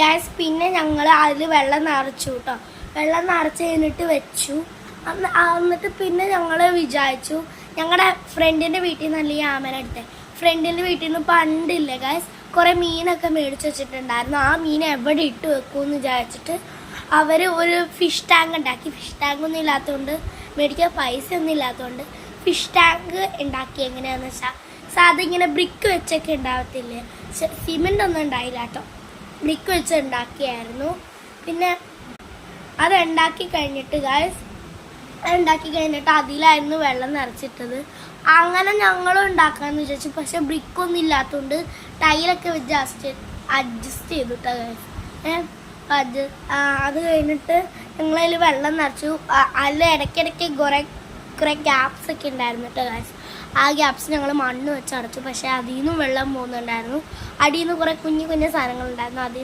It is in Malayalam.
ഗ്യാസ്. പിന്നെ ഞങ്ങൾ അതിൽ വെള്ളം നിറച്ചു കേട്ടോ. വെള്ളം നിറച്ച് കഴിഞ്ഞിട്ട് വെച്ചു. എന്നിട്ട് പിന്നെ ഞങ്ങൾ വിചാരിച്ചു, ഞങ്ങളുടെ ഫ്രണ്ടിൻ്റെ വീട്ടിൽ നിന്ന് ഈ ആമനെടുത്തേ, ഫ്രണ്ടിൻ്റെ വീട്ടിൽ നിന്ന് പണ്ടില്ലേ ഗൈസ് കുറേ മീനൊക്കെ മേടിച്ച് വെച്ചിട്ടുണ്ടായിരുന്നു. ആ മീൻ എവിടെ ഇട്ട് വെക്കുമെന്ന് വിചാരിച്ചിട്ട് അവർ ഒരു ഫിഷ് ടാങ്ക് ഉണ്ടാക്കി. ഫിഷ് ടാങ്ക് ഒന്നും ഇല്ലാത്തതുകൊണ്ട്, മേടിക്കാൻ പൈസ ഒന്നും ഇല്ലാത്തതുകൊണ്ട് ഫിഷ് ടാങ്ക് ഉണ്ടാക്കി. എങ്ങനെയാണെന്ന് വെച്ചാൽ സാധാ ഇങ്ങനെ ബ്രിക്ക് വെച്ചൊക്കെ ഉണ്ടാവത്തില്ലേ, സിമെൻ്റ് ഒന്നും ഉണ്ടായില്ല കേട്ടോ, ബ്രിക്ക് വെച്ച് ഉണ്ടാക്കിയായിരുന്നു. പിന്നെ അത് ഉണ്ടാക്കി കഴിഞ്ഞിട്ട് അതിലായിരുന്നു വെള്ളം നിറച്ചിട്ടത്. അങ്ങനെ ഞങ്ങളും ഉണ്ടാക്കാമെന്ന് വിചാരിച്ചു. പക്ഷെ ബ്രിക്കൊന്നും ഇല്ലാത്തതുകൊണ്ട് ടൈലൊക്കെ വെച്ച് അഡ്ജസ്റ്റ് ചെയ്തു കേട്ടോ ഗൈസ്. അത് കഴിഞ്ഞിട്ട് ഞങ്ങളതിൽ വെള്ളം നിറച്ചു. അതിൽ ഇടയ്ക്കിടയ്ക്ക് കുറേ ഗ്യാപ്സ് ഒക്കെ ഉണ്ടായിരുന്നു കേട്ടോ ഗൈസ്. ആ ഗ്യാപ്സ് ഞങ്ങൾ മണ്ണ് വെച്ച് അടച്ചു. പക്ഷേ അതിൽ നിന്നും വെള്ളം പോകുന്നുണ്ടായിരുന്നു. അടിയിൽ നിന്ന് കുറേ കുഞ്ഞു സാധനങ്ങളുണ്ടായിരുന്നു. അതിൽ